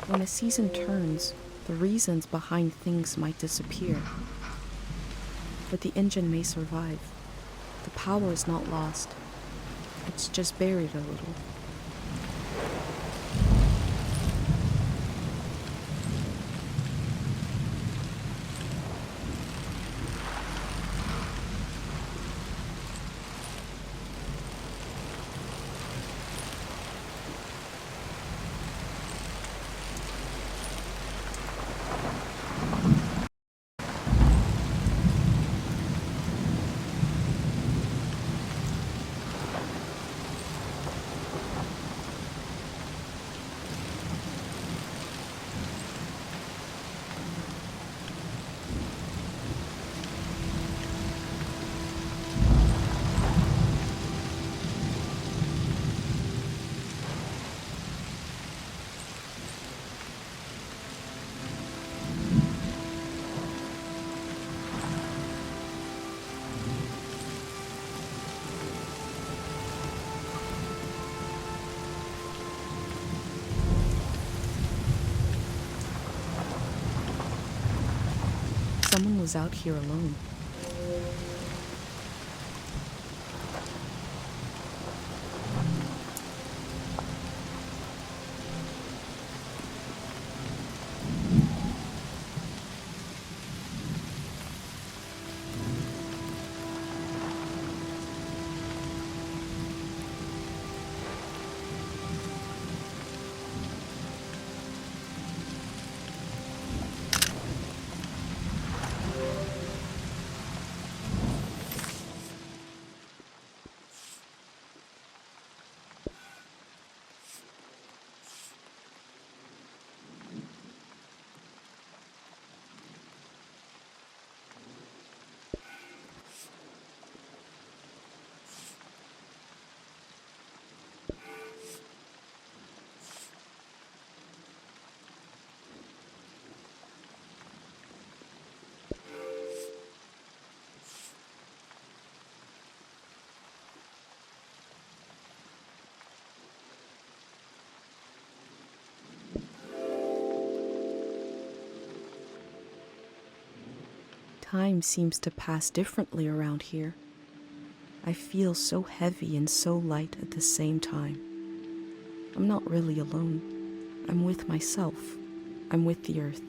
When a season turns, the reasons behind things might disappear. But the engine may survive. The power is not lost. It's just buried a little. Someone was out here alone. Time seems to pass differently around here. I feel so heavy and so light at the same time. I'm not really alone. I'm with myself. I'm with the earth.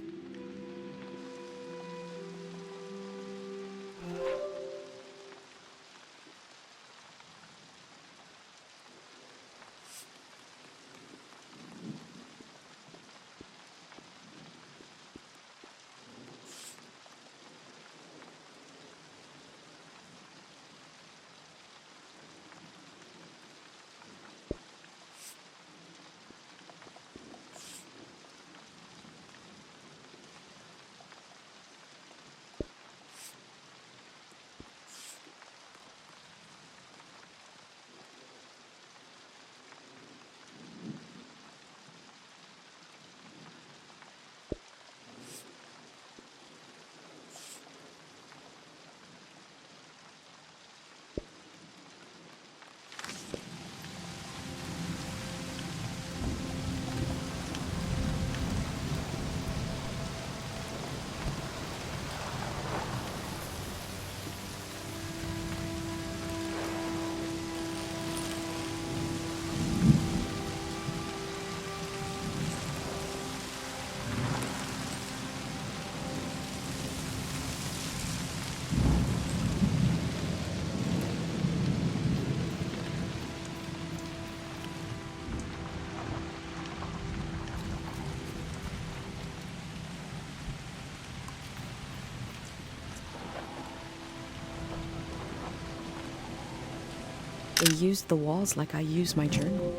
They used the walls like I use my journal.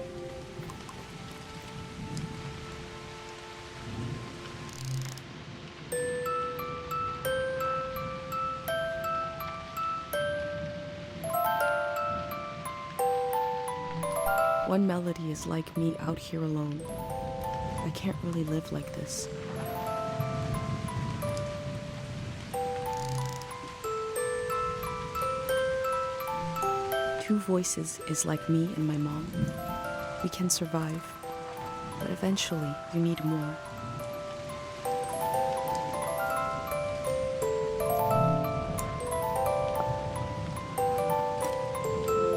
One melody is like me out here alone. I can't really live like this. Two voices is like me and my mom. We can survive. But eventually, you need more.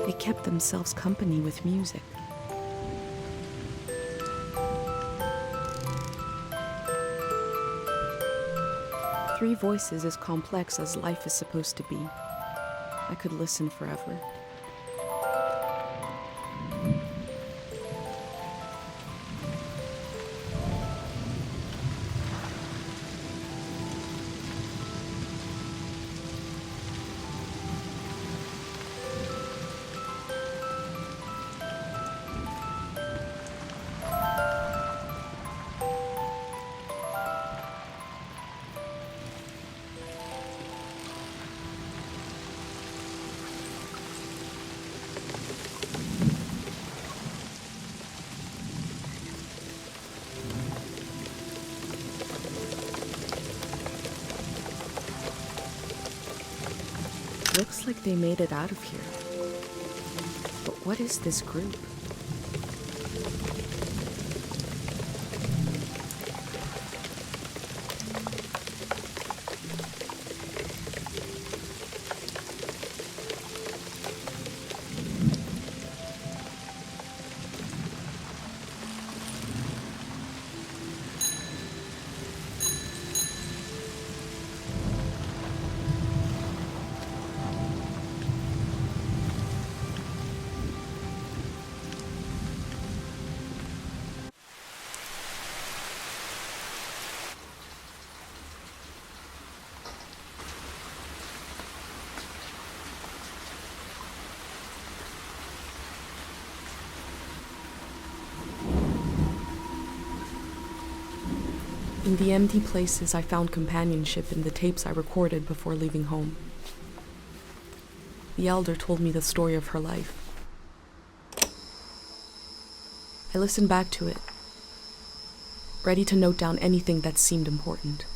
They kept themselves company with music. Three voices as complex as life is supposed to be. I could listen forever. Looks like they made it out of here. But what is this group? In the empty places, I found companionship in the tapes I recorded before leaving home. The elder told me the story of her life. I listened back to it, ready to note down anything that seemed important.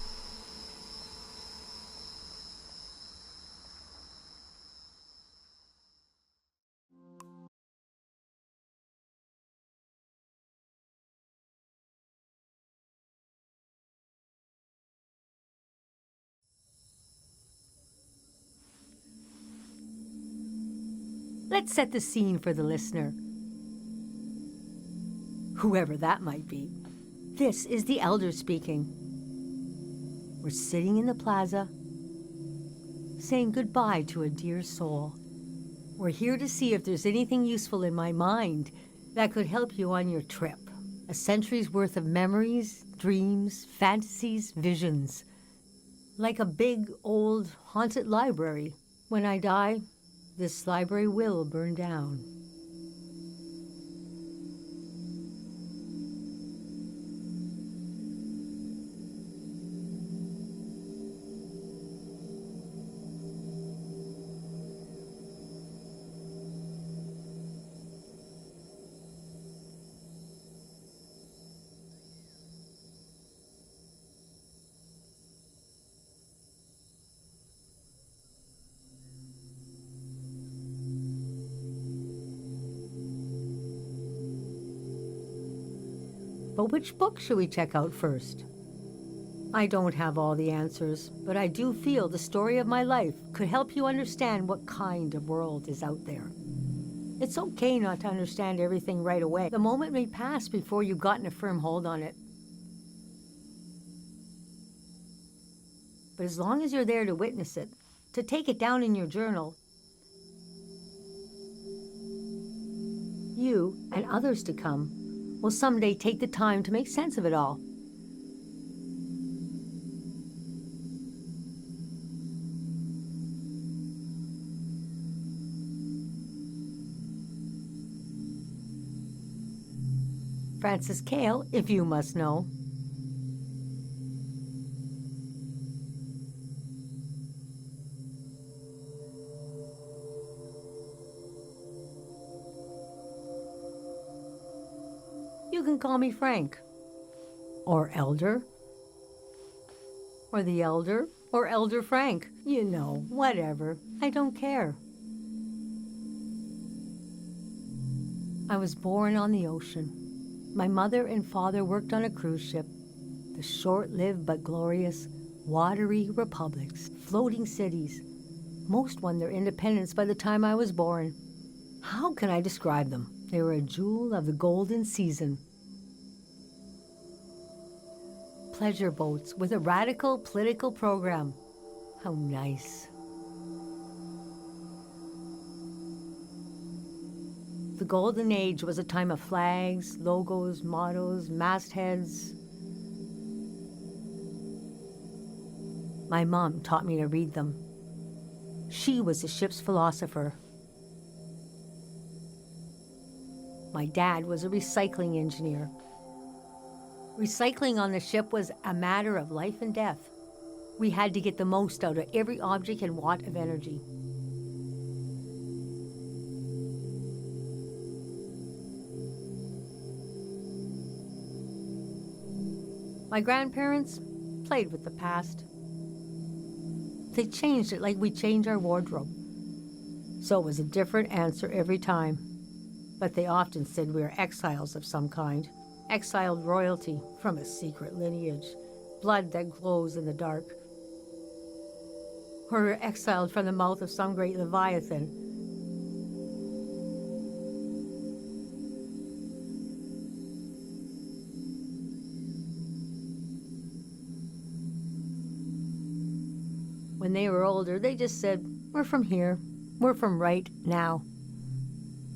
Let's set the scene for the listener, whoever that might be. This is the elder speaking. We're sitting in the plaza, saying goodbye to a dear soul. We're here to see if there's anything useful in my mind that could help you on your trip. A century's worth of memories, dreams, fantasies, visions. Like a big, old, haunted library. When I die, this library will burn down. But which book should we check out first? I don't have all the answers, but I do feel the story of my life could help you understand what kind of world is out there. It's okay not to understand everything right away. The moment may pass before you've gotten a firm hold on it. But as long as you're there to witness it, to take it down in your journal, you and others to come will someday take the time to make sense of it all. Francis Cale, if you must know. You can call me Frank, or Elder, or the Elder, or Elder Frank. You know, whatever. I don't care. I was born on the ocean. My mother and father worked on a cruise ship, the short-lived but glorious Watery Republics, floating cities. Most won their independence by the time I was born. How can I describe them? They were a jewel of the golden season. Pleasure boats with a radical political program. How nice. The Golden Age was a time of flags, logos, mottos, mastheads. My mom taught me to read them. She was the ship's philosopher. My dad was a recycling engineer. Recycling on the ship was a matter of life and death. We had to get the most out of every object and watt of energy. My grandparents played with the past. They changed it like we change our wardrobe. So it was a different answer every time. But they often said we were exiles of some kind. Exiled royalty from a secret lineage. Blood that glows in the dark. Or we're exiled from the mouth of some great leviathan. When they were older, they just said, we're from here. We're from right now.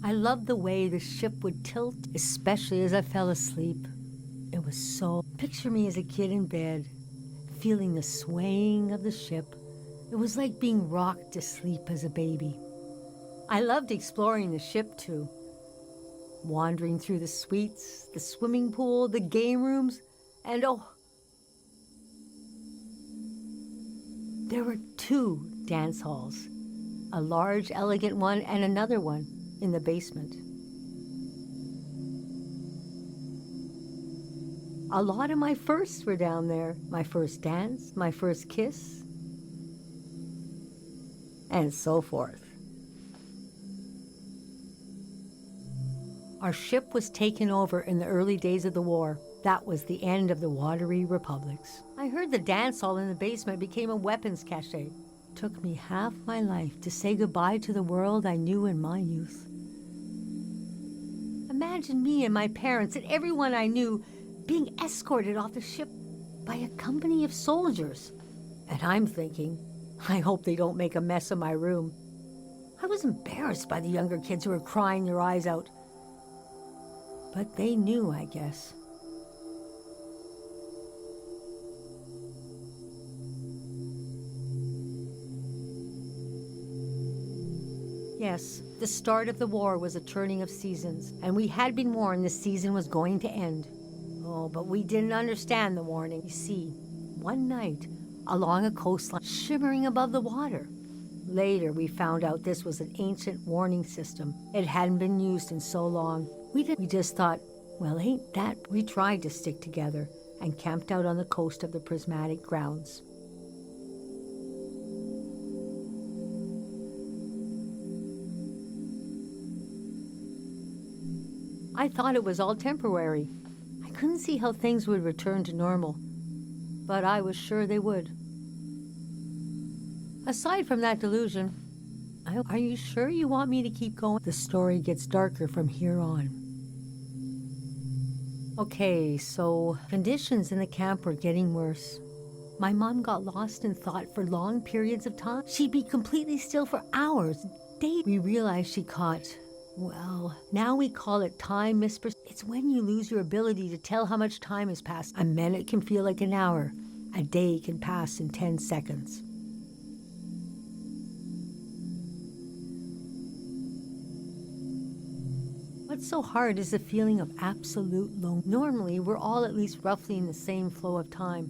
I loved the way the ship would tilt, especially as I fell asleep. It was so... Picture me as a kid in bed, feeling the swaying of the ship. It was like being rocked to sleep as a baby. I loved exploring the ship, too. Wandering through the suites, the swimming pool, the game rooms, and there were 2 dance halls, a large, elegant one and another one in the basement. A lot of my firsts were down there. My first dance, my first kiss, and so forth. Our ship was taken over in the early days of the war. That was the end of the Watery Republics. I heard the dance hall in the basement became a weapons cache. Took me half my life to say goodbye to the world I knew in my youth. Imagine me and my parents and everyone I knew being escorted off the ship by a company of soldiers. And I'm thinking, I hope they don't make a mess of my room. I was embarrassed by the younger kids who were crying their eyes out. But they knew, I guess. Yes, the start of the war was a turning of seasons, and we had been warned the season was going to end. Oh, but we didn't understand the warning. You see, one night, along a coastline shimmering above the water. Later, we found out this was an ancient warning system. It hadn't been used in so long. We just thought, well, ain't that... We tried to stick together and camped out on the coast of the Prismatic Grounds. I thought it was all temporary. I couldn't see how things would return to normal, but I was sure they would. Aside from that delusion, are you sure you want me to keep going? The story gets darker from here on. Okay, so conditions in the camp were getting worse. My mom got lost in thought for long periods of time. She'd be completely still for hours, days. We realized she caught... Well, now we call it time misperception. It's when you lose your ability to tell how much time has passed. A minute can feel like an hour. A day can pass in 10 seconds. What's so hard is the feeling of absolute loneliness. Normally, we're all at least roughly in the same flow of time.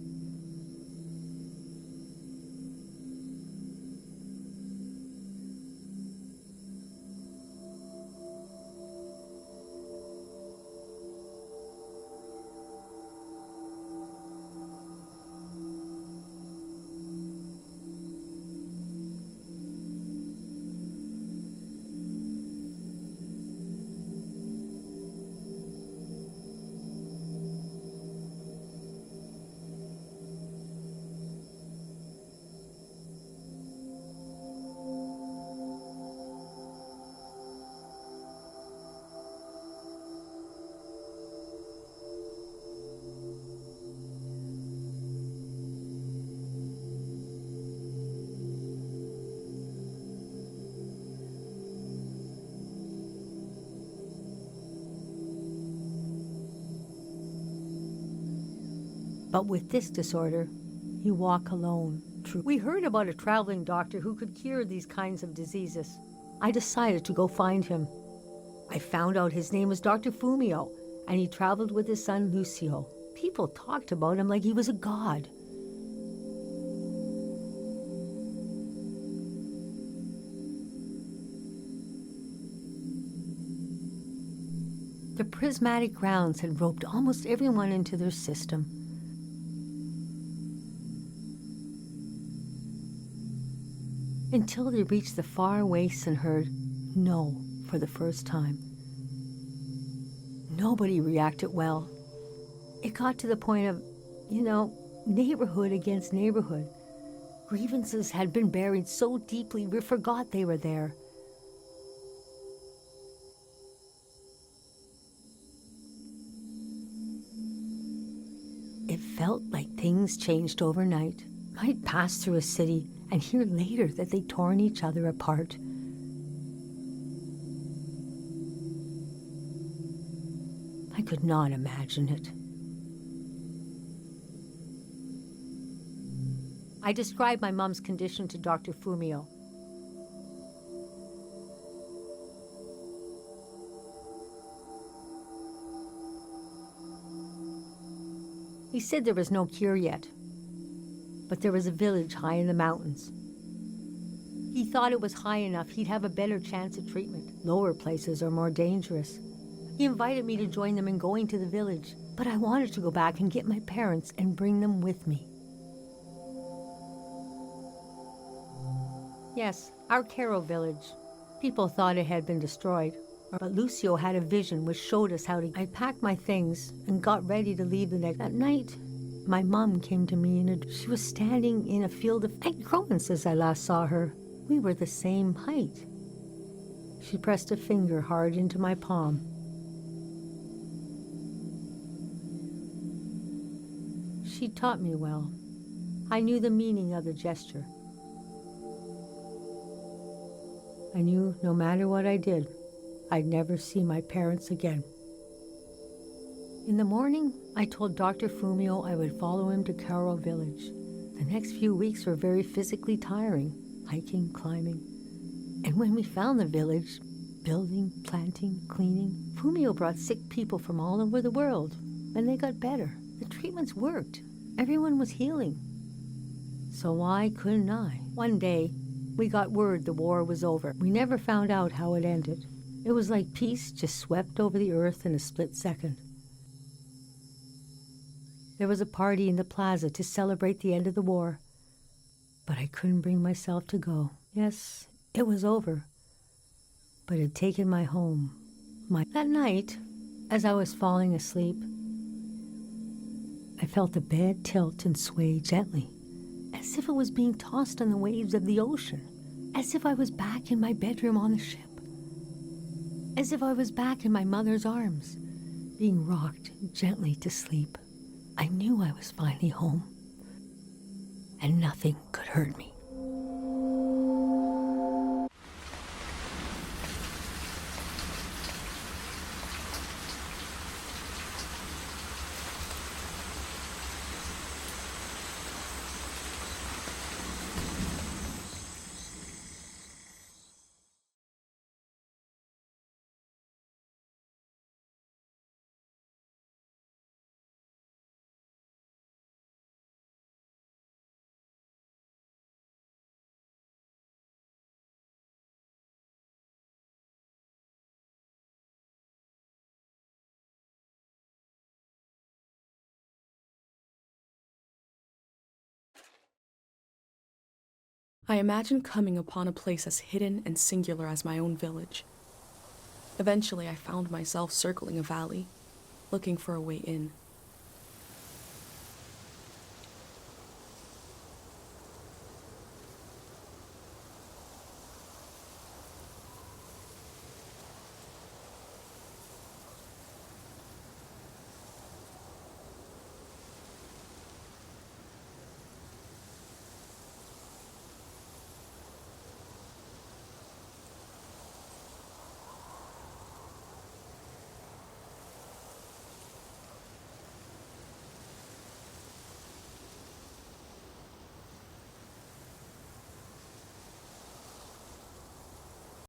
But with this disorder, you walk alone. True. We heard about a traveling doctor who could cure these kinds of diseases. I decided to go find him. I found out his name was Dr. Fumio, and he traveled with his son Lucio. People talked about him like he was a god. The prismatic grounds had roped almost everyone into their system. Until they reached the far wastes and heard no for the first time. Nobody reacted well. It got to the point of, neighborhood against neighborhood. Grievances had been buried so deeply we forgot they were there. It felt like things changed overnight. I'd pass through a city and hear later that they'd torn each other apart. I could not imagine it. I described my mom's condition to Dr. Fumio. He said there was no cure yet, but there was a village high in the mountains. He thought it was high enough he'd have a better chance at treatment. Lower places are more dangerous. He invited me to join them in going to the village, but I wanted to go back and get my parents and bring them with me. Yes, our Caro village. People thought it had been destroyed, but Lucio had a vision which showed us how to... I packed my things and got ready to leave the next... That night, my mom came to me and she was standing in a field of white crowns as I last saw her. We were the same height. She pressed a finger hard into my palm. She taught me well. I knew the meaning of the gesture. I knew no matter what I did, I'd never see my parents again. In the morning, I told Dr. Fumio I would follow him to Caro village. The next few weeks were very physically tiring, hiking, climbing. And when we found the village, building, planting, cleaning, Fumio brought sick people from all over the world, and they got better. The treatments worked. Everyone was healing. So why couldn't I? One day, we got word the war was over. We never found out how it ended. It was like peace just swept over the earth in a split second. There was a party in the plaza to celebrate the end of the war, but I couldn't bring myself to go. Yes, it was over, but it had taken my home. That night, as I was falling asleep, I felt the bed tilt and sway gently, as if it was being tossed on the waves of the ocean, as if I was back in my bedroom on the ship, as if I was back in my mother's arms, being rocked gently to sleep. I knew I was finally home, and nothing could hurt me. I imagined coming upon a place as hidden and singular as my own village. Eventually, I found myself circling a valley, looking for a way in.